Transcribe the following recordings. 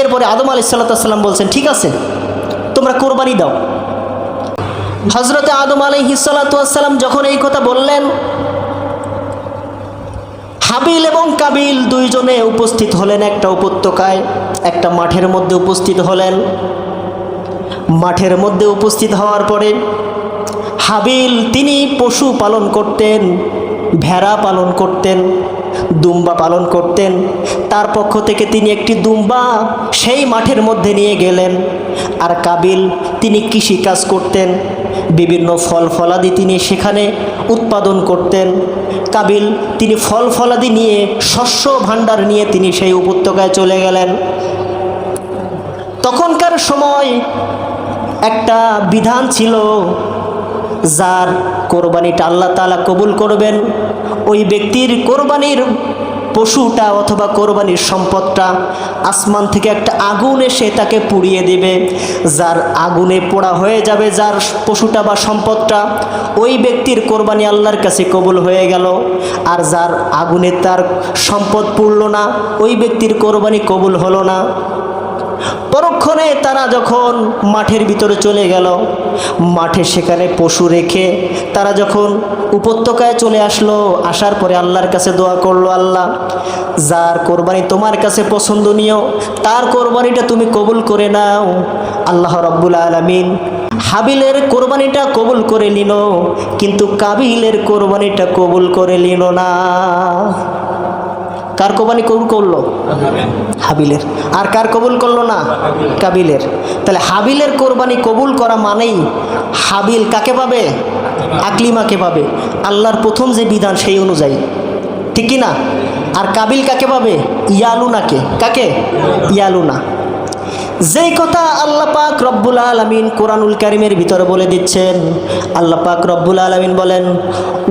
এরপরে আদম আলাইহিস সালাম বলছেন, ঠিক আছে তোমরা কোরবানি দাও। হযরতে আদম আলাইহিস সালাম যখন এই কথা বললেন, হাবিল এবং কাবিল দুইজনে উপস্থিত হলেন একটা উপত্যকায়, একটা মাঠের মধ্যে উপস্থিত হলেন। মাঠের মধ্যে উপস্থিত হওয়ার পরে হাবিল তিনি পশু পালন করতেন, ভেড়া পালন করতেন, দুম্বা পালন করতেন। তার পক্ষ থেকে তিনি একটি দুম্বা সেই মাঠের মধ্যে নিয়ে গেলেন। আর কাবিল তিনি কৃষি কাজ করতেন, বিভিন্ন ফল ফলাদি তিনি সেখানে উৎপাদন করতেন। কাবিল তিনি ফল ফলাদি নিয়ে, শস্য ভাণ্ডার নিয়ে তিনি সেই উপত্যকায় চলে গেলেন। তখনকার সময় একটা বিধান ছিল, যার কোরবানিটা আল্লাহ তাআলা কবুল করবেন, ওই ব্যক্তির কোরবানির পশুটা অথবা কোরবানির সম্পদটা আসমান থেকে একটা আগুন এসে তাকে পুড়িয়ে দেবে। যার আগুনে পোড়া হয়ে যাবে যার পশুটা বা সম্পদটা, ওই ব্যক্তির কোরবানি আল্লাহর কাছে কবুল হয়ে গেল। আর যার আগুনে তার সম্পদ পুড়ল না, ওই ব্যক্তির কোরবানি কবুল হলো না। পরক্ষণে তারা যখন মাঠের ভিতরে চলে গেল, মাঠে সেখানে পশু রেখে তারা যখন উপত্যকায় চলে আসলো, আসার পরে আল্লাহর কাছে দোয়া করলো, আল্লাহ যার কোরবানি তোমার কাছে পছন্দনীয় তার কোরবানিটা তুমি কবুল করে নাও। আল্লাহ রাব্বুল আলামিন হাবিলের কোরবানিটা কবুল করে নিল, কিন্তু কাবিলের কোরবানিটা কবুল করে নিল না। কার কোরবানি কবুল করলো? হাবিলের। আর কার কবুল করলো না? কাবিলের। তাহলে হাবিলের কোরবানি কবুল করা মানেই হাবিল কাকে পাবে? আকলিমাকে পাবে, আল্লাহর প্রথম যে বিধান সেই অনুযায়ী, ঠিক কি না? আর কাবিল কাকে পাবে? ইয়ালুনাকে। কাকে? ইয়ালুনা। যেই কথা আল্লাহ পাক রব্বুল আলামিন কোরআনুল কারীমের ভিতরে বলে দিচ্ছেন, আল্লাহ পাক রব্বুল আলামিন বলেন,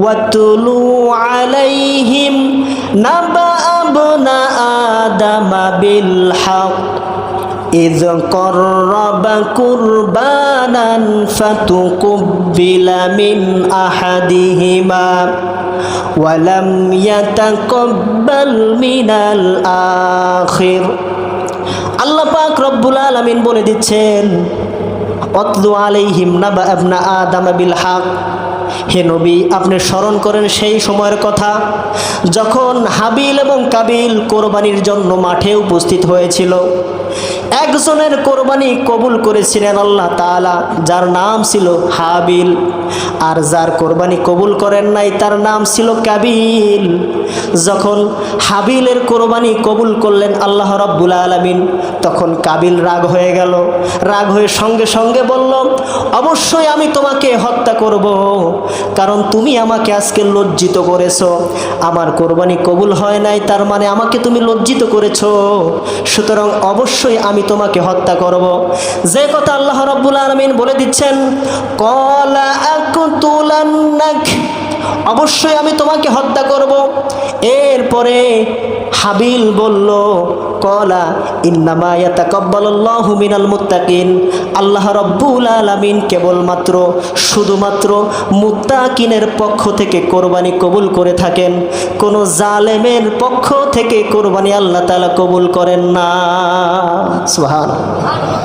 ওয়াতুলু আলাইহিম নাবা আবনা আদামা বিল হক ইয কররাবা কুরবানান ফাতুকুব্বিলা মিন আহাদিহিমা ওয়া লাম ইয়াতাকাব্বাল মিনাল আখির। আল্লাহ পাক রব্বুল আলামিন বলে দিচ্ছেন, অতলু আলাইহিম নাবা আবনা আদম বিল হক। হে নবী, আপনি স্মরণ করেন সেই সময়ের কথা যখন হাবিল এবং কাবিল কোরবানির জন্য মাঠে উপস্থিত হয়েছিল। একজনের কোরবানি কবুল করেছিলেন আল্লাহ তাআলা, যার নাম ছিল হাবিল। আর যার কোরবানি কবুল করেন নাই তার নাম ছিল কাবিল। যখন হাবিলের কোরবানি কবুল করলেন আল্লাহ রাব্বুল আলামিন, তখন কাবিল রাগ হয়ে গেল। রাগ হয়ে সঙ্গে সঙ্গে বলল, অবশ্যই আমি তোমাকে হত্যা করব, কারণ তুমি আমাকে আজকে লজ্জিত করেছো। আমার কোরবানি কবুল হয় নাই, তার মানে আমাকে তুমি লজ্জিত করেছো, সুতরাং অবশ্যই আমি তোমাকে হত্যা করব। যে কথা আল্লাহ রাব্বুল আলামিন বলে দিচ্ছেন, ক্বালা আকতুলান্নাক, অবশ্যই আমি তোমাকে হত্যা করব। এরপরে হাবিল বলল, ক্বালা ইন্নামা ইয়াতাকাব্বালুল্লাহু মিনাল মুত্তাকিন, আল্লাহ রাব্বুল আলামিন কেবলমাত্র শুধুমাত্র মুত্তাকিনের পক্ষ থেকে কোরবানি কবুল করে থাকেন, কোনো জালেমের পক্ষ থেকে কোরবানি আল্লাহ তাআলা কবুল করেন না। সুবহানাল্লাহ।